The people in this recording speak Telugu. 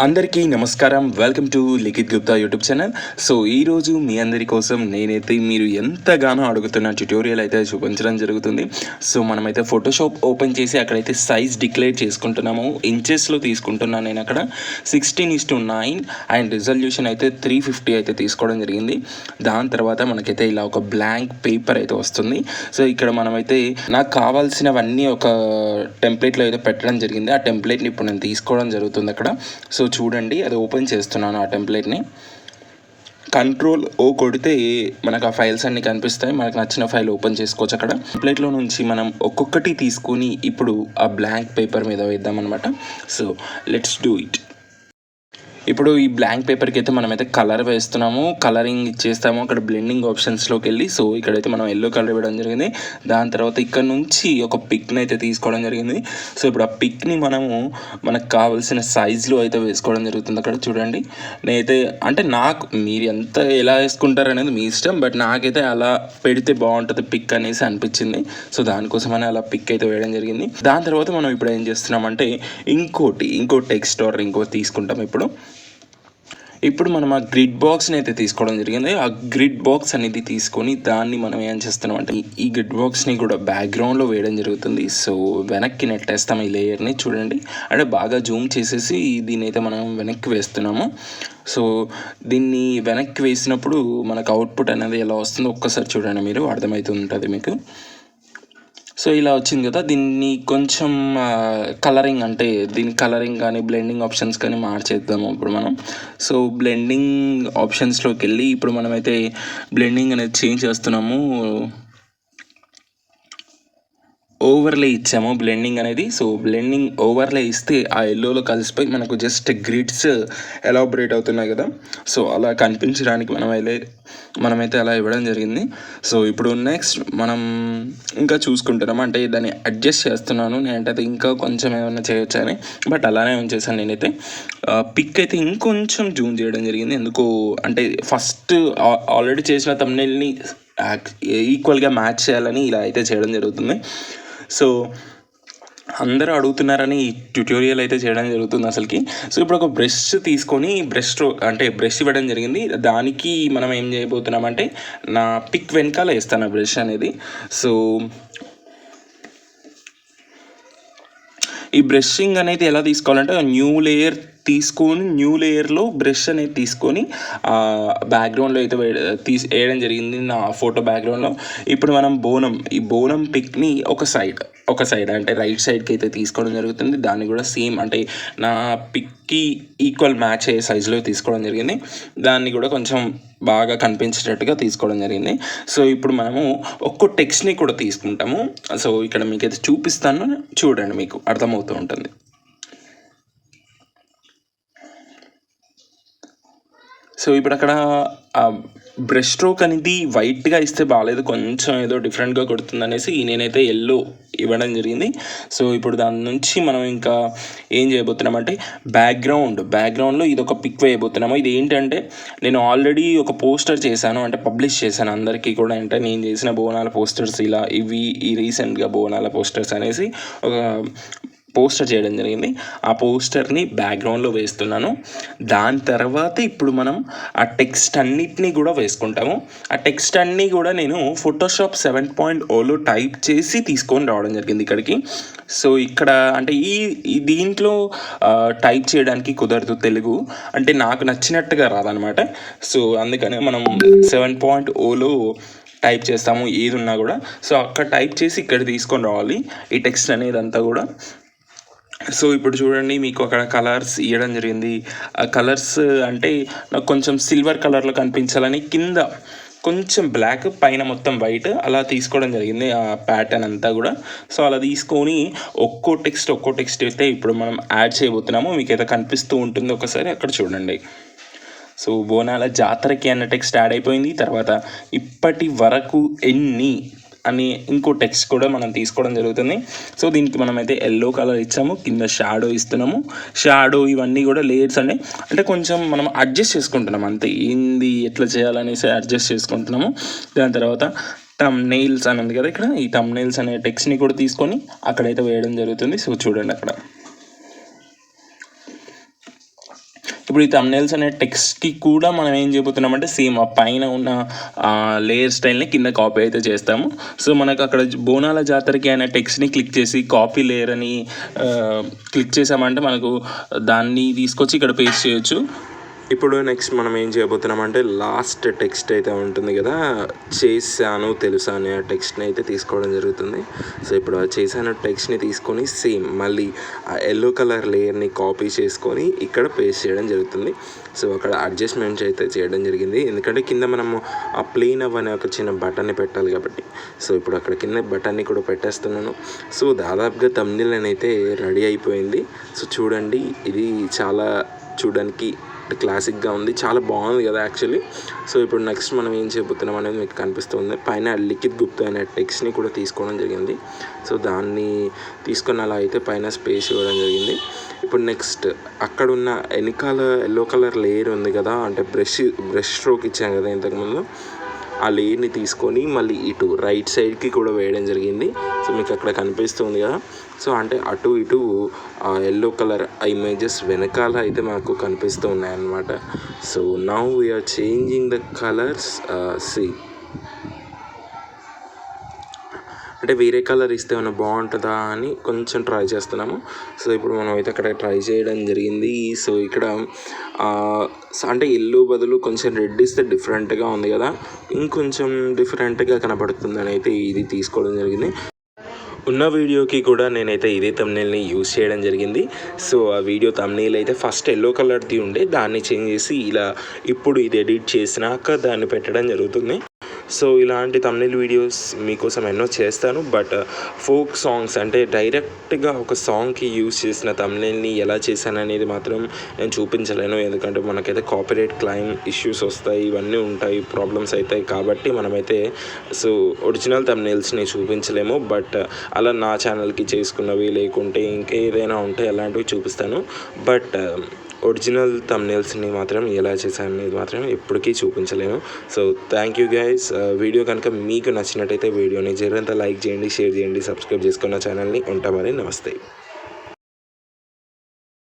అందరికీ నమస్కారం. Welcome to Likhit Gupta YouTube channel. So ఈరోజు మీ అందరి కోసం నేనైతే మీరు ఎంతగానో అడుగుతున్న ట్యుటోరియల్ అయితే చూపించడం జరుగుతుంది. సో మనమైతే ఫోటోషాప్ ఓపెన్ చేసి అక్కడైతే సైజ్ డిక్లేర్ చేసుకుంటున్నాము. ఇంచెస్లో తీసుకుంటున్నాను నేను అక్కడ 16:9 అండ్ రిజల్యూషన్ అయితే 350 అయితే తీసుకోవడం జరిగింది. దాని తర్వాత మనకైతే ఇలా ఒక బ్లాంక్ పేపర్ అయితే వస్తుంది. సో ఇక్కడ మనమైతే నాకు కావాల్సినవన్నీ ఒక టెంప్లెట్లో అయితే పెట్టడం జరిగింది. ఆ టెంప్లెట్ని ఇప్పుడు నేను తీసుకోవడం జరుగుతుంది అక్కడ. సో చూడండి, అది ఓపెన్ చేస్తున్నాను ఆ టెంప్లెట్ని. కంట్రోల్ ఓ కొడితే మనకు ఆ ఫైల్స్ అన్నీ కనిపిస్తాయి. మనకు నచ్చిన ఫైల్ ఓపెన్ చేసుకోవచ్చు అక్కడ. టెంప్లెట్లో నుంచి మనం ఒక్కొక్కటి తీసుకొని ఇప్పుడు ఆ బ్లాంక్ పేపర్ మీద వేద్దాం అనమాట. So let's do it. ఇప్పుడు ఈ బ్లాంక్ పేపర్కి అయితే మనమైతే కలర్ వేస్తున్నాము, కలరింగ్ ఇచ్చేస్తాము అక్కడ బ్లెండింగ్ ఆప్షన్స్లోకి వెళ్ళి. సో ఇక్కడైతే మనం ఎల్లో కలర్ ఇవ్వడం జరిగింది. దాని తర్వాత ఇక్కడ నుంచి ఒక పిక్ని అయితే తీసుకోవడం జరిగింది. సో ఇప్పుడు ఆ పిక్ని మనకు కావాల్సిన సైజులో అయితే వేసుకోవడం జరుగుతుంది అక్కడ. చూడండి, నేనైతే అంటే మీరు ఎంత ఎలా వేసుకుంటారు అనేది మీ ఇష్టం, బట్ నాకైతే అలా పెడితే బాగుంటుంది పిక్ అనేసి అనిపించింది. సో దానికోసమని అలా పిక్ అయితే వేయడం జరిగింది. దాని తర్వాత మనం ఇప్పుడు ఏం చేస్తున్నామంటే ఇంకో టెక్స్ట్ ఆర్ ఇంకోటి తీసుకుంటాం. ఇప్పుడు మనం ఆ గ్రిడ్ బాక్స్ని అయితే తీసుకోవడం జరిగింది. ఆ గ్రిడ్ బాక్స్ అనేది తీసుకొని దాన్ని మనం ఏం చేస్తున్నాం అంటే ఈ గ్రిడ్ బాక్స్ని కూడా బ్యాక్గ్రౌండ్లో వేయడం జరుగుతుంది. సో వెనక్కి నెట్టేస్తాం ఈ లేయర్ని. చూడండి, అంటే బాగా జూమ్ చేసేసి దీన్ని అయితే మనం వెనక్కి వేస్తున్నాము. సో దీన్ని వెనక్కి వేసినప్పుడు మనకు అవుట్పుట్ అనేది ఎలా వస్తుందో ఒక్కసారి చూడండి, మీరు అర్థమవుతుంటుంది మీకు. సో ఇలా వచ్చింది కదా, దీన్ని కొంచెం కలరింగ్ అంటే దీని కలరింగ్ కానీ బ్లెండింగ్ ఆప్షన్స్ కానీ మార్చేద్దాము ఇప్పుడు మనం. సో బ్లెండింగ్ ఆప్షన్స్లోకి వెళ్ళి ఇప్పుడు మనమైతే బ్లెండింగ్ అనేది చేంజ్ చేస్తున్నాము. ఓవర్లే ఇచ్చాము బ్లెండింగ్ అనేది. సో బ్లెండింగ్ ఓవర్లే ఇస్తే ఆ ఎల్లోలో కలిసిపోయి మనకు జస్ట్ గ్రిడ్స్ ఎలాబరేట్ అవుతున్నాయి కదా. సో అలా కనిపించడానికి మనమైతే అలా ఇవ్వడం జరిగింది. సో ఇప్పుడు నెక్స్ట్ మనం ఇంకా చూసుకుంటున్నాం, అంటే దాన్ని అడ్జస్ట్ చేస్తున్నాను నేనంటే అది ఇంకా కొంచెం ఏమైనా చేయొచ్చు అని, బట్ అలానే ఉంచేసాను నేనైతే. పిక్ అయితే ఇంకొంచెం జూమ్ చేయడం జరిగింది. ఎందుకు అంటే ఫస్ట్ ఆల్రెడీ చేసిన థంబ్నెయిల్ని ఈక్వల్గా మ్యాచ్ చేయాలని ఇలా అయితే చేయడం జరుగుతుంది. సో అందరూ అడుగుతున్నారని ఈ ట్యుటోరియల్ అయితే చేయడం జరుగుతుంది అసలుకి. సో ఇప్పుడు ఒక బ్రష్ తీసుకొని బ్రష్ ఇవ్వడం జరిగింది. దానికి మనం ఏం చేయబోతున్నామంటే నా పిక్ వెనకాల వేస్తాను ఆ బ్రష్ అనేది. సో ఈ బ్రషింగ్ అనేది ఎలా తీసుకోవాలంటే న్యూ లేయర్లో బ్రష్ అనేది తీసుకొని బ్యాక్గ్రౌండ్లో అయితే వేయడం జరిగింది నా ఫోటో బ్యాక్గ్రౌండ్లో. ఇప్పుడు మనం ఈ బోనం పిక్ని ఒక సైడ్ అంటే రైట్ సైడ్కి అయితే తీసుకోవడం జరుగుతుంది. దాన్ని కూడా సేమ్ అంటే నా పిక్కి ఈక్వల్ మ్యాచ్ అయ్యే సైజులో తీసుకోవడం జరిగింది. దాన్ని కూడా కొంచెం బాగా కనిపించేటట్టుగా తీసుకోవడం జరిగింది. సో ఇప్పుడు మనము ఒక్కో టెక్స్ట్ని కూడా తీసుకుంటాము. సో ఇక్కడ మీకైతే చూపిస్తాను, చూడండి, మీకు అర్థమవుతూ ఉంటుంది. సో ఇప్పుడు అక్కడ బ్రష్ స్ట్రోక్ అనేది వైట్గా ఇస్తే బాగాలేదు, కొంచెం ఏదో డిఫరెంట్గా కొడుతుంది అనేసి నేనైతే ఎల్లో ఇవ్వడం జరిగింది. సో ఇప్పుడు దాని నుంచి మనం ఇంకా ఏం చేయబోతున్నామంటే బ్యాక్గ్రౌండ్లో ఇది ఒక పిక్ వేయబోతున్నాము. ఇది ఏంటంటే నేను ఆల్రెడీ ఒక పోస్టర్ చేశాను, అంటే పబ్లిష్ చేశాను అందరికీ కూడా. అంటే నేను చేసిన బోనాల పోస్టర్స్ ఈ రీసెంట్గా బోనాల పోస్టర్స్ అనేసి ఒక పోస్టర్ చేయడం జరిగింది. ఆ పోస్టర్ని బ్యాక్గ్రౌండ్లో వేస్తున్నాను. దాని తర్వాత ఇప్పుడు మనం ఆ టెక్స్ట్ అన్నిటినీ కూడా వేసుకుంటాము. ఆ టెక్స్ట్ అన్నీ కూడా నేను ఫోటోషాప్ 7.0లో టైప్ చేసి తీసుకొని రావడం జరిగింది ఇక్కడికి. సో ఇక్కడ అంటే దీంట్లో టైప్ చేయడానికి కుదరదు తెలుగు, అంటే నాకు నచ్చినట్టుగా రాదనమాట. సో అందుకని మనం 7.0లో టైప్ చేస్తాము ఏది ఉన్నా కూడా. సో అక్కడ టైప్ చేసి ఇక్కడ తీసుకొని రావాలి ఈ టెక్స్ట్ అనేది అంతా కూడా. సో ఇప్పుడు చూడండి, మీకు అక్కడ కలర్స్ ఇవ్వడం జరిగింది. ఆ కలర్స్ అంటే నాకు కొంచెం సిల్వర్ కలర్లో కనిపించాలని కింద కొంచెం బ్లాక్, పైన మొత్తం వైట్ అలా తీసుకోవడం జరిగింది ఆ ప్యాటర్న్ అంతా కూడా. సో అలా తీసుకొని ఒక్కో టెక్స్ట్ అయితే ఇప్పుడు మనం యాడ్ చేయబోతున్నాము. మీకు అయితే కనిపిస్తూ ఉంటుంది, ఒకసారి అక్కడ చూడండి. సో బోనాల జాతరకి అన్న టెక్స్ట్ యాడ్ అయిపోయింది. తర్వాత ఇప్పటి వరకు ఎన్ని అని ఇంకో టెక్స్ట్ కూడా మనం తీసుకోవడం జరుగుతుంది. సో దీనికి మనమైతే ఎల్లో కలర్ ఇచ్చాము, కింద షాడో ఇస్తున్నాము. షాడో ఇవన్నీ కూడా లేయర్స్ అంటే కొంచెం మనం అడ్జస్ట్ చేసుకుంటున్నాం అంతే, ఎట్లా చేయాలనేసి అడ్జస్ట్ చేసుకుంటున్నాము. దాని తర్వాత థంబ్నెయిల్స్ అని ఉంది కదా, ఇక్కడ ఈ థంబ్నెయిల్స్ అనే టెక్స్ట్ని కూడా తీసుకొని అక్కడైతే వేయడం జరుగుతుంది. సో చూడండి, అక్కడ ఇప్పుడు ఈ థంబ్నెయిల్స్ అనే టెక్స్ట్కి కూడా మనం ఏం చేయబోతున్నామంటే సేమ్ ఆ పైన ఉన్న లేయర్ స్టైల్ని కింద కాపీ అయితే చేస్తాము. సో మనకు అక్కడ బోనాల జాతరకి అనే టెక్స్ట్ని క్లిక్ చేసి కాపీ లేయర్ అని క్లిక్ చేసామంటే మనకు దాన్ని తీసుకొచ్చి ఇక్కడ పేస్ట్ చేయొచ్చు. ఇప్పుడు నెక్స్ట్ మనం ఏం చేయబోతున్నామంటే లాస్ట్ టెక్స్ట్ అయితే ఉంటుంది కదా, చేశాను తెలుసా అనే టెక్స్ట్ని అయితే తీసుకోవడం జరుగుతుంది. సో ఇప్పుడు ఆ చేశాను టెక్స్ట్ని తీసుకొని సేమ్ మళ్ళీ ఆ ఎల్లో కలర్ లేయర్ని కాపీ చేసుకొని ఇక్కడ పేస్ట్ చేయడం జరుగుతుంది. సో అక్కడ అడ్జస్ట్మెంట్స్ అయితే చేయడం జరిగింది, ఎందుకంటే కింద మనము ఆ ప్లేన్ అవ్వనే ఒక చిన్న బటన్ని పెట్టాలి కాబట్టి. సో ఇప్పుడు అక్కడ కింద బటన్ని కూడా పెట్టేస్తున్నాను. సో దాదాపుగా థంబ్నెయిల్ అయితే రెడీ అయిపోయింది. సో చూడండి, ఇది చాలా చూడడానికి క్లాసిక్గా ఉంది, చాలా బాగుంది కదా యాక్చువల్లీ. సో ఇప్పుడు నెక్స్ట్ మనం ఏం చేయబోతున్నాం అనేది మీకు కనిపిస్తుంది. పైన లిఖిత్ గుప్తా అనే టెక్స్ట్ని కూడా తీసుకోవడం జరిగింది. సో దాన్ని తీసుకొని అలా అయితే పైన స్పేస్ ఇవ్వడం జరిగింది. ఇప్పుడు నెక్స్ట్ అక్కడున్న వెనకాల ఎల్లో కలర్ లేయర్ ఉంది కదా, అంటే బ్రష్ స్ట్రోక్ ఇచ్చాం కదా ఇంతకుముందు, ఆ లేయర్ని తీసుకొని మళ్ళీ ఇటు రైట్ సైడ్కి కూడా వేయడం జరిగింది. సో మీకు అక్కడ కనిపిస్తుంది కదా, సో అంటే అటు ఇటు ఎల్లో కలర్ ఇమేజెస్ వెనకాల అయితే మాకు కనిపిస్తూ ఉన్నాయన్నమాట. So now we are changing the colours. సి అంటే వేరే కలర్ ఇస్తే ఏమైనా బాగుంటుందా అని కొంచెం ట్రై చేస్తున్నాము. సో ఇప్పుడు మనం అయితే అక్కడ ట్రై చేయడం జరిగింది. సో ఇక్కడ అంటే ఎల్లో బదులు కొంచెం రెడ్ ఇస్తే డిఫరెంట్గా ఉంది కదా, ఇంకొంచెం డిఫరెంట్గా కనపడుతుందని అయితే ఇది తీసుకోవడం జరిగింది. ఉన్న వీడియోకి కూడా నేనైతే ఇదే థంబ్నెయిల్ని యూజ్ చేయడం జరిగింది. సో ఆ వీడియో థంబ్నెయిల్ అయితే ఫస్ట్ ఎల్లో కలర్ది ఉండే, దాన్ని చేంజ్ చేసి ఇలా ఇప్పుడు ఇది ఎడిట్ చేసినాక దాన్ని పెట్టడం జరుగుతుంది. సో ఇలాంటి థంబ్నెయిల్ వీడియోస్ మీకోసం ఎన్నో చేస్తాను, బట్ ఫోక్ సాంగ్స్ అంటే డైరెక్ట్గా ఒక సాంగ్కి యూజ్ చేసిన థంబ్నెయిల్ని ఎలా చేశాను అనేది మాత్రం నేను చూపించలేను, ఎందుకంటే మనకైతే కాపీరైట్ క్లెయిమ్ ఇష్యూస్ వస్తాయి, ఇవన్నీ ఉంటాయి, ప్రాబ్లమ్స్ అవుతాయి. కాబట్టి మనమైతే సో ఒరిజినల్ థంబ్నెయిల్స్ని చూపించలేము. బట్ అలా నా ఛానల్కి చేసుకున్నవి లేకుంటే ఇంకేదైనా ఉంటే అలాంటివి చూపిస్తాను. బట్ ఒరిజినల్ థంబ్నెయిల్స్ని మాత్రం ఎలా చేశాను అనేది మాత్రం ఎప్పటికీ చూపించలేను. So thank you guys. Video కనుక మీకు నచ్చినట్టయితే వీడియోని జరంతా లైక్ చేయండి, షేర్ చేయండి, సబ్స్క్రైబ్ చేసుకున్న ఛానల్ని. ఉంటామని నమస్తే.